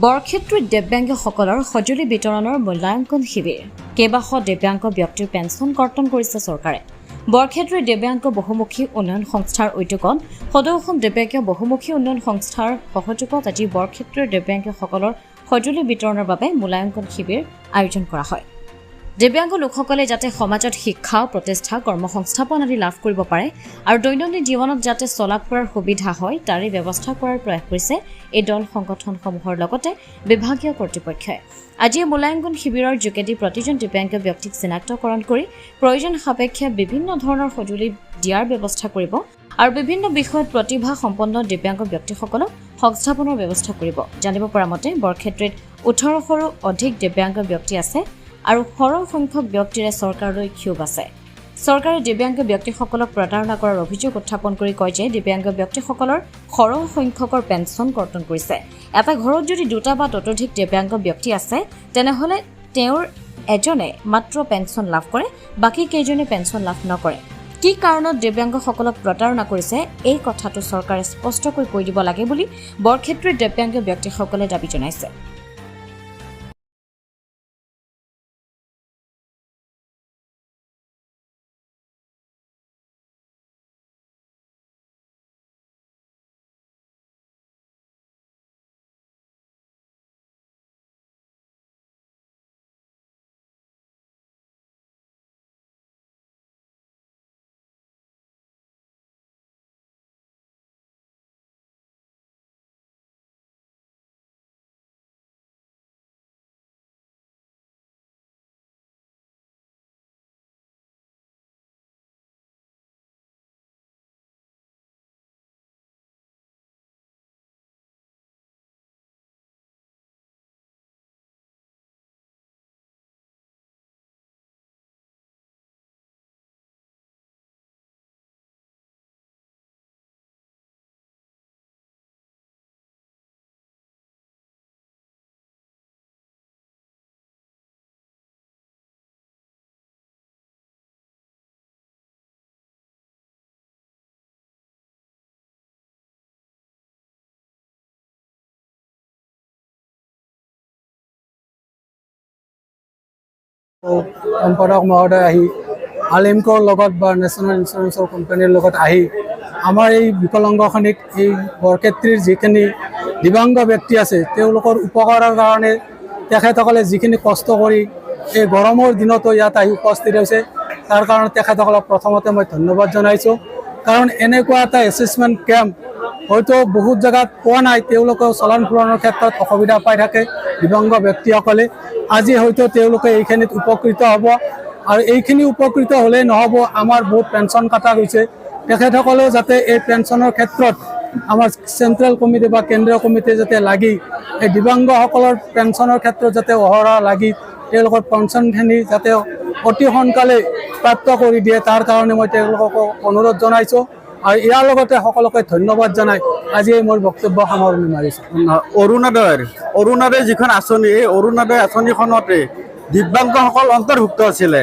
বৰক্ষেত্ৰীত দিব্যাংগসকলৰ সঁজুলি বিতৰণৰ মূল্যাংকন শিবিৰ কেইবাশ দিব্যাংগ ব্যক্তিৰ পেঞ্চন কৰ্তন কৰিছে চৰকাৰে। বৰক্ষেত্ৰীৰ দিব্যাংগ বহুমুখী উন্নয়ন সংস্থাৰ উদ্যোগত সদৌ অসম দিব্যাংগ বহুমুখী উন্নয়ন সংস্থাৰ সহযোগত আজি বৰক্ষেত্ৰীৰ দিব্যাংগসকলৰ সঁজুলি বিতৰণৰ বাবে মূল্যাংকন শিবিৰ আয়োজন কৰা হয়। দিব্যাংগ লোকসকলে যাতে সমাজত শিক্ষা প্ৰতিষ্ঠা কৰ্মসংস্থাপন আদি লাভ কৰিব পাৰে আৰু দৈনন্দিন জীৱনত যাতে চলা ফুৰাৰ সুবিধা হয় তাৰে ব্যৱস্থা কৰাৰ প্ৰয়াস কৰিছে এই দল সংগঠনসমূহৰ লগতে বিভাগীয় কৰ্তৃপক্ষই। আজি মূল্যাংকন শিবিৰৰ যোগেদি প্ৰতিজন দিব্যাংগ ব্যক্তিক চিনাক্তকৰণ কৰি প্ৰয়োজন সাপেক্ষে বিভিন্ন ধৰণৰ সঁজুলি দিয়াৰ ব্যৱস্থা কৰিব আৰু বিভিন্ন বিষয়ত প্ৰতিভা সম্পন্ন দিব্যাংগ ব্যক্তিসকলক সংস্থাপনৰ ব্যৱস্থা কৰিব। জানিব পৰা মতে বৰক্ষেত্ৰীত 18শৰো অধিক দিব্যাংগ ব্যক্তি আছে আৰু সৰহ সংখ্যক ব্যক্তিৰে চৰকাৰলৈ ক্ষোভ আছে। চৰকাৰে দিব্যাংগ ব্যক্তিসকলক প্ৰতাৰণা কৰাৰ অভিযোগ উত্থাপন কৰি কয় যে দিব্যাংগ ব্যক্তিসকলৰ সৰহ সংখ্যকৰ পেঞ্চন কৰ্তন কৰিছে। এটা ঘৰত যদি দুটা বা ততোধিক দিব্যাংগ ব্যক্তি আছে তেনেহ'লে তেওঁৰ এজনে মাত্ৰ পেঞ্চন লাভ কৰে, বাকী কেইজনে পেঞ্চন লাভ নকৰে। কি কাৰণত দিব্যাংগসকলক প্ৰতাৰণা কৰিছে এই কথাটো চৰকাৰে স্পষ্টকৈ কৈ দিব লাগে বুলি বৰক্ষেত্ৰীৰ দিব্যাংগ ব্যক্তিসকলে দাবী জনাইছে। সম্পাদক মহোদয় আহি আলিমকৰ লগত বা নেশ্যনেল ইঞ্চুৰেঞ্চৰ কোম্পানীৰ লগত আহি আমাৰ এই বিকলাংগখিনিক এই বৰক্ষেত্ৰীৰ যিখিনি দিব্যাংগ ব্যক্তি আছে তেওঁলোকৰ উপকাৰৰ কাৰণে তেখেতসকলে যিখিনি কষ্ট কৰি এই গৰমৰ দিনতো ইয়াত আহি উপস্থিত হৈছে তাৰ কাৰণে তেখেতসকলক প্ৰথমতে মই ধন্যবাদ জনাইছোঁ। কাৰণ এনেকুৱা এটা এছেছমেণ্ট কেম্প হয়তো বহুত জেগাত পোৱা নাই, তেওঁলোকেও চলন ফুৰণৰ ক্ষেত্ৰত অসুবিধা পাই থাকে দিব্যাংগ ব্যক্তিসকলে। আজি হয়তো তেওঁলোকে এইখিনিত উপকৃত হ'ব আৰু এইখিনি উপকৃত হ'লেই নহ'ব, আমাৰ বহুত পেঞ্চন কটা গৈছে। তেখেতসকলেও যাতে এই পেঞ্চনৰ ক্ষেত্ৰত আমাৰ চেণ্ট্ৰেল কমিটি বা কেন্দ্ৰীয় কমিটি যাতে লাগি এই দিব্যাংগসকলৰ পেঞ্চনৰ ক্ষেত্ৰত যাতে অহৰহ লাগি তেওঁলোকৰ পেঞ্চনখিনি যাতে অতি সোনকালে প্ৰাপ্ত কৰি দিয়ে তাৰ কাৰণে মই তেওঁলোকক অনুৰোধ জনাইছোঁ আৰু ইয়াৰ লগতে সকলোকে ধন্যবাদ জনাই আজি মোৰ বক্তব্য সামৰণি মাৰিছোঁ। অৰুণোদয় যিখন আঁচনি এই অৰুণোদয় আঁচনিখনতে দিব্যাংগসকল অন্তৰ্ভুক্ত আছিলে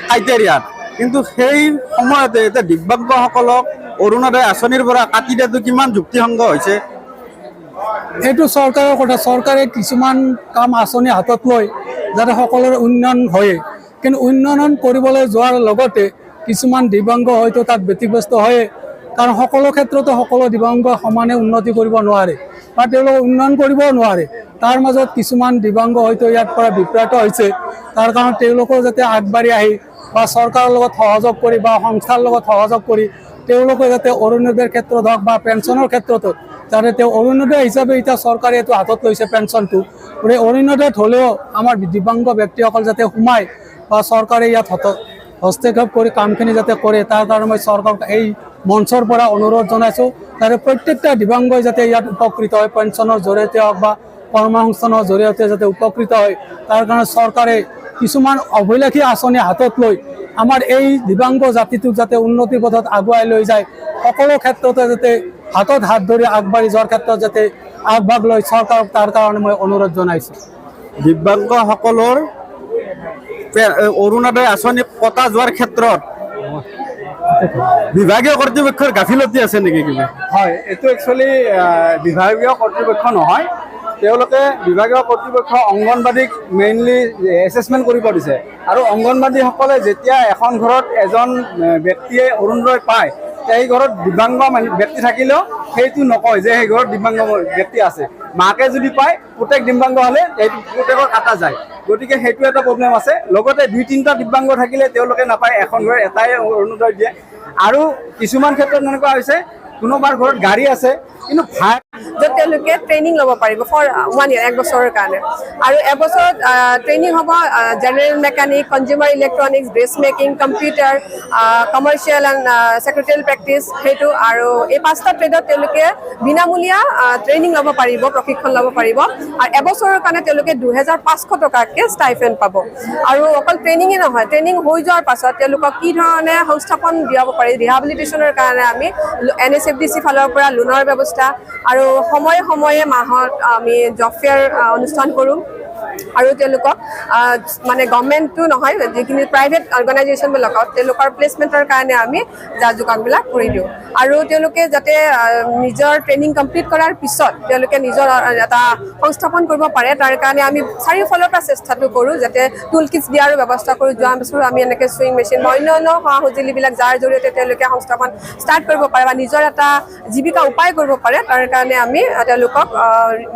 ক্ৰাইটেৰিয়াত, কিন্তু সেই সময়তে এতিয়া দিব্যাংগসকলক অৰুণোদয় আঁচনিৰ পৰা কাটি দিয়াটো কিমান যুক্তিসংগত হৈছে? এইটো চৰকাৰৰ কথা। চৰকাৰে কিছুমান কাম আঁচনি হাতত লৈ যাতে সকলোৰে উন্নয়ন হয়, কিন্তু উন্নয়ন কৰিবলৈ যোৱাৰ লগতে কিছুমান দিব্যাংগ হয়তো তাত ব্যতিব্যস্ত হয়, কাৰণ সকলো ক্ষেত্ৰতে সকলো দিব্যাংগ সমানে উন্নতি কৰিব নোৱাৰে বা তেওঁলোকে উন্নয়ন কৰিবও নোৱাৰে। তাৰ মাজত কিছুমান দিব্যাংগ হয়তো ইয়াৰ পৰা বিভ্ৰান্ত হৈছে। তাৰ কাৰণে তেওঁলোকেও যাতে আগবাঢ়ি আহি বা চৰকাৰৰ লগত সহযোগ কৰি বা সংস্থাৰ লগত সহযোগ কৰি তেওঁলোকে যাতে অৰুণোদয়ৰ ক্ষেত্ৰত হওক বা পেঞ্চনৰ ক্ষেত্ৰতো যাতে তেওঁ অৰুণোদয় হিচাপে এতিয়া চৰকাৰে এইটো হাতত লৈছে পেঞ্চনটো, গতিকে অৰুণোদয়ত হ'লেও আমাৰ দিব্যাংগ ব্যক্তিসকল যাতে সোমায় বা চৰকাৰে ইয়াত হস্তক্ষেপ কৰি কামখিনি যাতে কৰে তাৰ কাৰণে মই চৰকাৰক এই মঞ্চৰ পৰা অনুৰোধ জনাইছোঁ যাতে প্ৰত্যেকটা দিব্যাংগই যাতে ইয়াত উপকৃত হয়, পেঞ্চনৰ জৰিয়তে হওক বা কৰ্মসংস্থাপনৰ জৰিয়তে যাতে উপকৃত হয়। তাৰ কাৰণে চৰকাৰে কিছুমান অভিলাষী আঁচনি হাতত লৈ আমাৰ এই দিব্যাংগ জাতিটোক যাতে উন্নতিৰ পথত আগুৱাই লৈ যায়, সকলো ক্ষেত্ৰতে যাতে হাতত হাত ধৰি আগবাঢ়ি যোৱাৰ ক্ষেত্ৰত যাতে আগভাগ লৈ চৰকাৰক তাৰ কাৰণে মই অনুৰোধ জনাইছোঁ। দিব্যাংগসকলৰ অৰুণোদয় আঁচনি কটা যোৱাৰ ক্ষেত্ৰত বিভাগীয় কৰ্তৃপক্ষৰ গাফিলতি আছে নেকি কিবা? হয়, এইটো একচুৱেলি বিভাগীয় কৰ্তৃপক্ষ নহয়, তেওঁলোকে বিভাগীয় কৰ্তৃপক্ষ অংগনবাদীক মেইনলি এছেছমেণ্ট কৰিব দিছে আৰু অংগনবাদীসকলে যেতিয়া এখন ঘৰত এজন ব্যক্তিয়ে অৰুণোদয় পায় সেই ঘৰত দিব্যাংগ ব্যক্তি থাকিলেও সেইটো নকয় যে সেই ঘৰত দিব্যাংগ ব্যক্তি আছে। মাকে যদি পায় প্ৰত্যেক দিব্যাংগ হ'লে সেইটো প্ৰত্যেকৰ কাটা যায়, গতিকে সেইটো এটা প্ৰব্লেম আছে। লগতে 2-3টা দিব্যাংগ থাকিলে তেওঁলোকে নাপায়, এখন ঘৰত এটাই অৰুণোদয় দিয়ে। আৰু কিছুমান ক্ষেত্ৰত এনেকুৱা হৈছে কোনোবাৰ ঘৰত গাড়ী আছে কিন্তু ভাড়া য'ত তেওঁলোকে ট্ৰেইনিং ল'ব পাৰিব ফৰ 1 year 1 বছৰৰ কাৰণে, আৰু এবছৰত ট্ৰেইনিং হ'ব general mechanic, consumer electronics, dress making, computer, commercial and secretarial practice সেইটো। আৰু এই 5টা ট্ৰেডত তেওঁলোকে বিনামূলীয়া ট্ৰেইনিং ল'ব পাৰিব, প্ৰশিক্ষণ ল'ব পাৰিব, আৰু এবছৰৰ কাৰণে তেওঁলোকে 2,500 টকাকৈ ষ্টাইফেণ্ড পাব। আৰু অকল ট্ৰেইনিঙে নহয়, ট্ৰেইনিং হৈ যোৱাৰ পাছত তেওঁলোকক কি ধৰণে সংস্থাপন দিয়াব পাৰি, ৰিহাবিলিটেশ্যনৰ কাৰণে আমি NSFDC ফালৰ পৰা লোনৰ ব্যৱস্থা, আৰু সময়ে সময়ে মাহত আমি জব ফেয়াৰ অনুষ্ঠান কৰোঁ। আৰু তেওঁলোকক মানে গভৰ্ণমেণ্টটো নহয়, যিখিনি প্ৰাইভেট অৰ্গেনাইজেশ্যনবিলাকত তেওঁলোকৰ প্লেচমেণ্টৰ কাৰণে আমি যা যোগানবিলাক কৰি দিওঁ। আৰু তেওঁলোকে যাতে নিজৰ ট্ৰেইনিং কমপ্লিট কৰাৰ পিছত তেওঁলোকে নিজৰ এটা সংস্থাপন কৰিব পাৰে, তাৰ কাৰণে আমি চাৰিওফালৰ পৰা চেষ্টাটো কৰোঁ, যাতে টুল কিটছ দিয়াৰো ব্যৱস্থা কৰোঁ। যোৱা বছৰ আমি এনেকৈ চুইং মেচিন বা অন্যান্য সা সঁজুলিবিলাক যাৰ জৰিয়তে তেওঁলোকে সংস্থাপন ষ্টাৰ্ট কৰিব পাৰে বা নিজৰ এটা জীৱিকা উপায় কৰিব পাৰে, তাৰ কাৰণে আমি তেওঁলোকক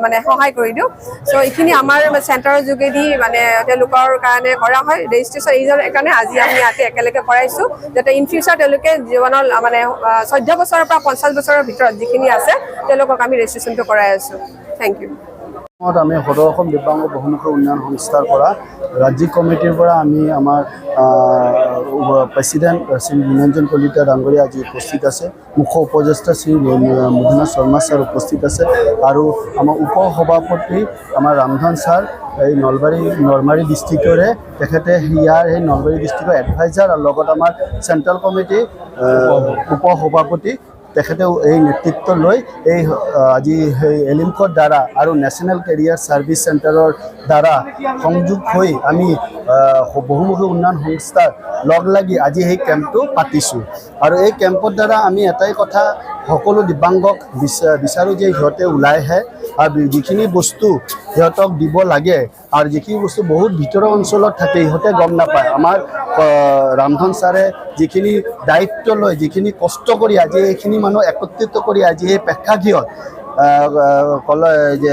মানে সহায় কৰি দিওঁ। চ' এইখিনি আমাৰ চেণ্টাৰৰ যোগেদি মানে তেওঁলোকৰ কাৰণে কৰা হয়। ৰেজিষ্ট্ৰেশ্যন এইজৰ কাৰণে আজি আমি ইয়াতে একেলগে কৰাইছোঁ, যাতে ইন ফিউচাৰ তেওঁলোকে জীৱনৰ মানে 14 বছৰৰ পৰা 50 বছৰৰ ভিতৰত যিখিনি আছে তেওঁলোকক আমি ৰেজিষ্ট্ৰেশ্যনটো কৰাই আছোঁ। Thank you. আমি সদৌ অসম দিব্যাংগ বহুমুখী উন্নয়ন সংস্থাৰ পৰা ৰাজ্যিক কমিটিৰ পৰা আমি আমাৰ প্ৰেচিডেণ্ট শ্ৰী নিৰঞ্জন কলিতা ডাঙৰীয়া আজি উপস্থিত আছে, মুখ্য উপদেষ্টা শ্ৰী মধুনাথ শৰ্মা ছাৰ উপস্থিত আছে, আৰু আমাৰ উপ সভাপতি আমাৰ ৰামধন ছাৰ এই নলবাৰী ডিষ্ট্ৰিক্টৰে, তেখেতে ইয়াৰ এই নলবাৰী ডিষ্ট্ৰিক্টৰ এডভাইজাৰ, আৰু লগত আমাৰ চেণ্ট্ৰেল কমিটি উপ সভাপতি তেখেতেও এই নেতৃত্ব লৈ এই আজি সেই এলিমকৰ দ্বাৰা আৰু নেশ্যনেল কেৰিয়াৰ ছাৰ্ভিচ চেণ্টাৰৰ দ্বাৰা সংযোগ হৈ আমি বহুমুখী উন্নয়ন সংস্থাৰ লগ লাগি আজি এই কেম্পটো পাতিছোঁ। আৰু এই কেম্পৰ দ্বাৰা আমি এটাই কথা সকলো দিব্যাংগক বিচাৰোঁ যে সিহঁতে ওলাই আহে আৰু যিখিনি বস্তু সিহঁতক দিব লাগে, আৰু যিখিনি বস্তু বহুত ভিতৰৰ অঞ্চলত থাকে সিহঁতে গম নাপায়। আমাৰ ৰামধন ছাৰে যিখিনি দায়িত্ব লয়, যিখিনি কষ্ট কৰি আজি এইখিনি মানুহ একত্ৰিত কৰি আজি এই প্ৰেক্ষাগৃহত যে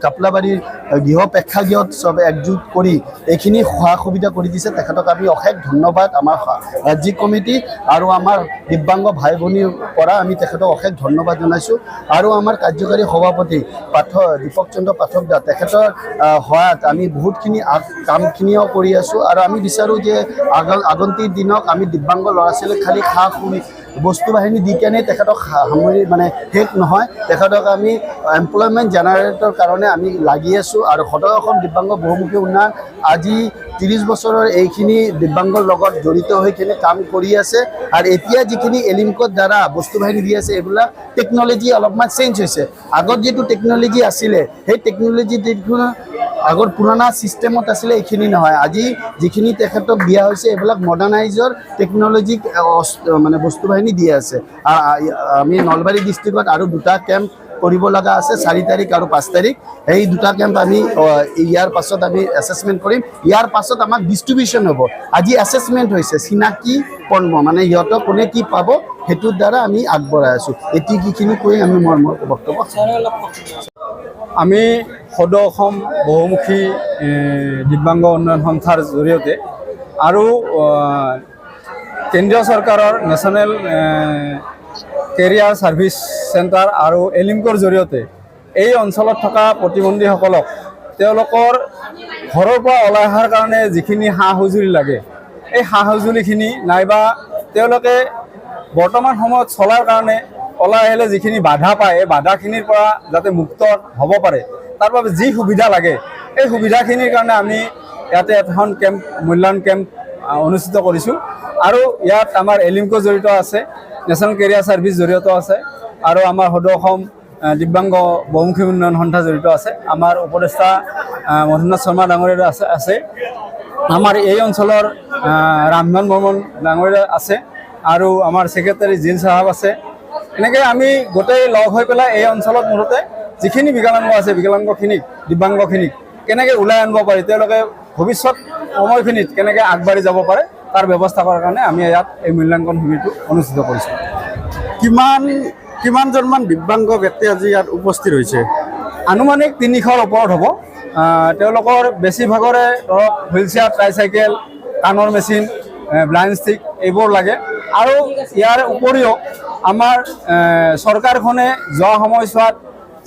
কাপলাবাৰীৰ গৃহ প্ৰেক্ষাগৃহত চবে একজোট কৰি এইখিনি সা সুবিধা কৰি দিছে, তেখেতক আমি অশেষ ধন্যবাদ। আমাৰ ৰাজ্যিক কমিটি আৰু আমাৰ দিব্যাংগ ভাই ভনীৰ পৰা আমি তেখেতক অশেষ ধন্যবাদ জনাইছোঁ। আৰু আমাৰ কাৰ্যকাৰী সভাপতি দীপক চন্দ্ৰ পাঠক দা, তেখেতৰ সহায়ত আমি বহুতখিনি কামখিনিও কৰি আছোঁ। আৰু আমি বিচাৰোঁ যে আগন্তুক দিনক আমি দিব্যাংগ ল'ৰা ছোৱালীক খালী বস্তু বাহিনী দি কেনে তেখেতক সামৰি মানে শেষ নহয়, তেখেতক আমি এমপ্লয়মেণ্ট জেনেৰেটৰ কাৰণে আমি লাগি আছোঁ। আৰু সদৌ অসম দিব্যাংগ বহুমুখী উন্নয়ন আজি 30 বছৰৰ এইখিনি দিব্যাংগৰ লগত জড়িত হৈ কিনে কাম কৰি আছে। আৰু এতিয়া যিখিনি এলিমকৰ দ্বাৰা বস্তু বাহিনী দি আছে, এইবিলাক টেকন'লজি অলপমান চেঞ্জ হৈছে। আগত যিটো টেকন'লজি আছিলে সেই টেকন'লজি আগৰ পুৰণা ছিষ্টেমত আছিলে, এইখিনি নহয়। আজি যিখিনি তেখেতক দিয়া হৈছে এইবিলাক মডাৰ্ণাইজৰ টেকন'লজিক মানে বস্তু বাহিনী দি আছে। আমি নলবাৰী ডিষ্ট্ৰিক্টত আৰু 2টা কেম্প কৰিব লগা আছে, 4 তাৰিখ আৰু 5 তাৰিখ। এই 2টা কেম্প আমি ইয়াৰ পাছত আমি এছেছমেণ্ট কৰিম। ইয়াৰ পাছত আমাক ডিষ্ট্ৰিবিউশ্যন হ'ব। আজি এছেছমেণ্ট হৈছে, চিনাকি পৰ্ব মানে সিহঁতক কোনে কি পাব সেইটোৰ দ্বাৰা আমি আগবঢ়াই আছোঁ। এইখিনি কৈ আমি মোৰ বক্তব্য আমি সদৌ অসম বহুমুখী দিব্যাংগ উন্নয়ন সংস্থাৰ জৰিয়তে আৰু কেন্দ্ৰীয় চৰকাৰৰ নেশ্যনেল কেৰিয়াৰ ছাৰ্ভিচ চেণ্টাৰ আৰু এলিমকৰ জৰিয়তে এই অঞ্চলত থকা প্ৰতিবন্ধীসকলক তেওঁলোকৰ ঘৰৰ পৰা ওলাই অহাৰ কাৰণে যিখিনি সা সঁজুলি লাগে, এই সা সঁজুলিখিনি নাইবা তেওঁলোকে বৰ্তমান সময়ত চলাৰ কাৰণে ওলাই আহিলে যিখিনি বাধা পায়, এই বাধাখিনিৰ পৰা যাতে মুক্ত হ'ব পাৰে, তাৰ বাবে যি সুবিধা লাগে এই সুবিধাখিনিৰ কাৰণে আমি ইয়াতে এখন মূল্যায়ন কেম্প অনুষ্ঠিত কৰিছোঁ। আৰু ইয়াত আমাৰ এলিমকো জড়িত আছে, নেশ্যনেল কেৰিয়াৰ ছাৰ্ভিচ জড়িত আছে, আৰু আমাৰ সদৌ অসম দিব্যাংগ বহুমুখী উন্নয়ন সংস্থা জড়িত আছে। আমাৰ উপদেষ্টা মধুনাথ শৰ্মা ডাঙৰীয়া আছে, আমাৰ এই অঞ্চলৰ ৰামধন বৰ্মন ডাঙৰীয়া আছে, আৰু আমাৰ ছেক্ৰেটাৰী জিন চাহাব আছে। এনেকৈ আমি গোটেই লগ হৈ পেলাই এই অঞ্চলত মুঠতে যিখিনি বিকলাংগ আছে বিকলাংগখিনিক দিব্যাংগখিনিক কেনেকৈ ওলাই আনিব পাৰি তেওঁলোকে ভৱিষ্যত সময়খিনিত কেনেকৈ আগবাঢ়ি যাব পাৰে তাৰ ব্যৱস্থা কৰাৰ কাৰণে আমি ইয়াত এই মূল্যাংকন শিবিৰটো অনুষ্ঠিত কৰিছোঁ। কিমানজনমান দিব্যাংগ ব্যক্তি আজি ইয়াত উপস্থিত হৈছে? আনুমানিক 300ৰ ওপৰত হ'ব। তেওঁলোকৰ বেছিভাগৰে ধৰক হুইল চেয়াৰ, ট্ৰাইচাইকেল, কাণৰ মেচিন, ব্লাইণ্ড ষ্টিক এইবোৰ লাগে। আৰু ইয়াৰ উপৰিও আমাৰ চৰকাৰখনে যোৱা সময়ছোৱাত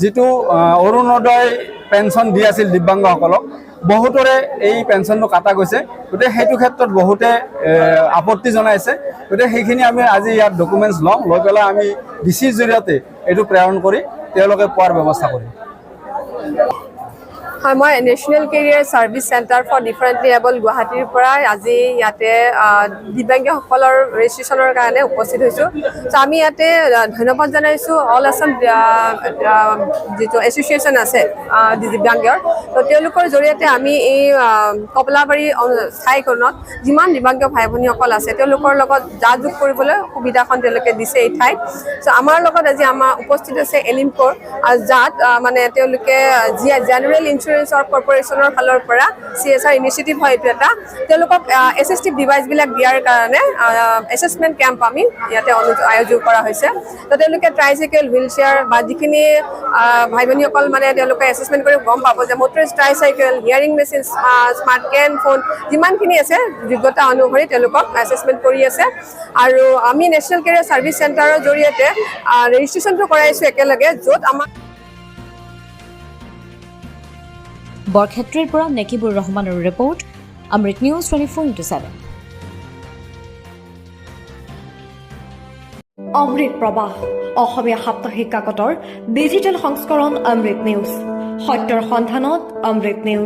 যিটো অৰুণোদয় পেঞ্চন দি আছিল দিব্যাংগসকলক, বহুতৰে এই পেঞ্চনটো কাটা গৈছে। গতিকে সেইটো ক্ষেত্ৰত বহুতে আপত্তি জনাইছে। গতিকে সেইখিনি আমি আজি ইয়াত ডকুমেণ্টছ ল'ম, লৈ পেলাই আমি ডিচিৰ জৰিয়তে এইটো প্ৰেৰণ কৰি তেওঁলোকে পোৱাৰ ব্যৱস্থা কৰিম। হয়, মই national career service centre for differently able গুৱাহাটীৰ পৰা আজি ইয়াতে দিব্যাংগসকলৰ ৰেজিষ্ট্ৰেশ্যনৰ কাৰণে উপস্থিত হৈছোঁ। চ' আমি ইয়াতে ধন্যবাদ জনাইছোঁ অল আছাম যিটো এছ'চিয়েশ্যন আছে দিব্যাংগৰ। তো তেওঁলোকৰ জৰিয়তে আমি এই কমলাবাৰী ঠাইখনত যিমান দিব্যাংগ ভাই ভনীসকল আছে তেওঁলোকৰ লগত যোগাযোগ কৰিবলৈ সুবিধাখন তেওঁলোকে দিছে এই ঠাইত। চ' আমাৰ লগত আজি উপস্থিত আছে এলিমক'ৰ, যাত মানে তেওঁলোকে জেনেৰেল ইঞ্চুৰেঞ্চৰ কৰ্পৰেশ্যনৰ ফালৰ পৰা CSR ইনিচিয়েটিভ হয় এইটো এটা। তেওঁলোকক এছিষ্টিভ ডিভাইচবিলাক দিয়াৰ কাৰণে এছেচমেণ্ট কেম্প আমি ইয়াতে আয়োজন কৰা হৈছে। তো তেওঁলোকে ট্ৰাইচাইকেল, হুইল চেয়াৰ বা যিখিনি ভাই ভনীসকল মানে তেওঁলোকে এছেচমেণ্ট কৰি গম পাব যে মটৰিষ্ট ট্ৰাইচাইকেল, হিয়াৰিং মেচিন, স্মাৰ্ট কেন ফোন যিমানখিনি আছে যোগ্যতা অনুসৰি তেওঁলোকক এছেচমেণ্ট কৰি আছে। আৰু আমি নেশ্যনেল কেৰিয়াৰ ছাৰ্ভিচ চেণ্টাৰৰ জৰিয়তে ৰেজিষ্ট্ৰেশ্যনটো কৰাইছোঁ একেলগে, য'ত আমাৰ বৰক্ষেত্ৰীৰ পৰা নেকিবুৰ ৰহমানৰ ৰিপৰ্ট, অমৃত নিউজ 24/7। অমৃত প্ৰবাহ অসমীয়া সাপ্তাহিক কাকতৰ ডিজিটেল সংস্কৰণ অমৃত নিউজ, সত্যৰ সন্ধানত অমৃত নিউজ।